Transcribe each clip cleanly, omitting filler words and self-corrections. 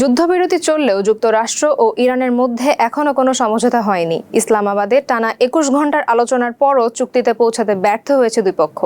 যুদ্ধবিরতি চললেও যুক্তরাষ্ট্র ও ইরানের মধ্যে এখনো কোনো সমঝোতা হয়নি। ইসলামাবাদে টানা ২১ ঘন্টার আলোচনার পরও চুক্তিতে পৌঁছাতে ব্যর্থ হয়েছে দুই পক্ষ।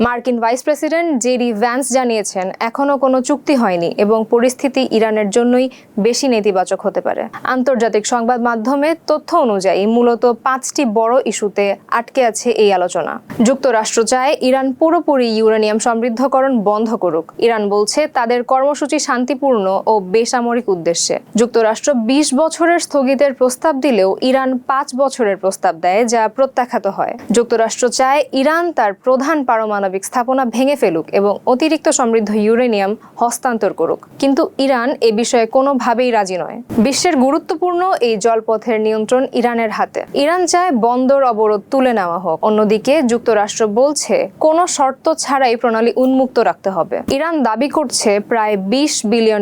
মার্কিন ভাইস প্রেসিডেন্ট জেডি ভ্যান্স জানিয়েছেন, এখনো কোনো চুক্তি হয়নি এবং পরিস্থিতি ইরানের জন্যই বেশি নেতিবাচক হতে পারে। আন্তর্জাতিক সংবাদ মাধ্যমের তথ্য অনুযায়ী মূলত ৫টি বড় ইস্যুতে আটকে আছে এই আলোচনা। যুক্তরাষ্ট্র চায় ইরান পুরোপুরি ইউরেনিয়াম সমৃদ্ধকরণ বন্ধ করুক। ইরান বলছে তাদের কর্মসূচি শান্তিপূর্ণ ও বেসামরিক উদ্দেশ্যে। যুক্তরাষ্ট্র ২০ বছরের স্থগিতের প্রস্তাব দিলেও ইরান ৫ বছরের প্রস্তাব দেয়, যা প্রত্যাখ্যাত হয়। যুক্তরাষ্ট্র চায় ইরান তার প্রধান পারমাণবিক স্থাপনা ভেঙে ফেলুক এবং অতিরিক্ত সমৃদ্ধ ইউরেনিয়াম হস্তান্তর করুক, কিন্তু ইরান এ বিষয়ে কোনোভাবেই রাজি নয়। বিশ্বের গুরুত্বপূর্ণ এই জলপথের নিয়ন্ত্রণ ইরানের হাতে। ইরান চায় বন্দর অবরোধ তুলে নেওয়া হোক। অন্যদিকে যুক্তরাষ্ট্র বলছে কোনো শর্ত ছাড়াই প্রণালী উন্মুক্ত রাখতে হবে। ইরান দাবি করছে প্রায় $২০ বিলিয়ন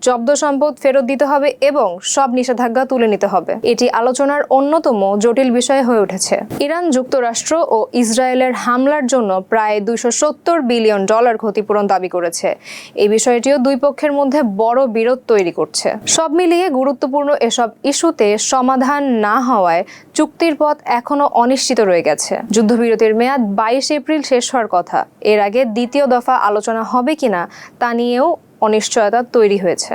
জব্দ সম্পদ ফেরত দিতে হবে এবং সব নিষেধাজ্ঞা তুলে নিতে হবে। এটি আলোচনার অন্যতম জটিল বিষয় হয়ে উঠেছে। ইরান যুক্তরাষ্ট্র ও ইসরায়েলের হামলার জন্য প্রায় $২৭০ বিলিয়ন ক্ষতিপূরণ দাবি করেছে। এই বিষয়টিও দুই পক্ষের মধ্যে বড় বিরোধ তৈরি করছে। সব মিলিয়ে গুরুত্বপূর্ণ এসব ইস্যুতে সমাধান না হওয়ায় চুক্তির পথ এখনো অনিশ্চিত রয়ে গেছে। যুদ্ধবিরতির মেয়াদ ২২ এপ্রিল শেষ হওয়ার কথা। এর আগে দ্বিতীয় দফা আলোচনা হবে কিনা তা নিয়েও অনিশ্চয়তা তৈরি হয়েছে।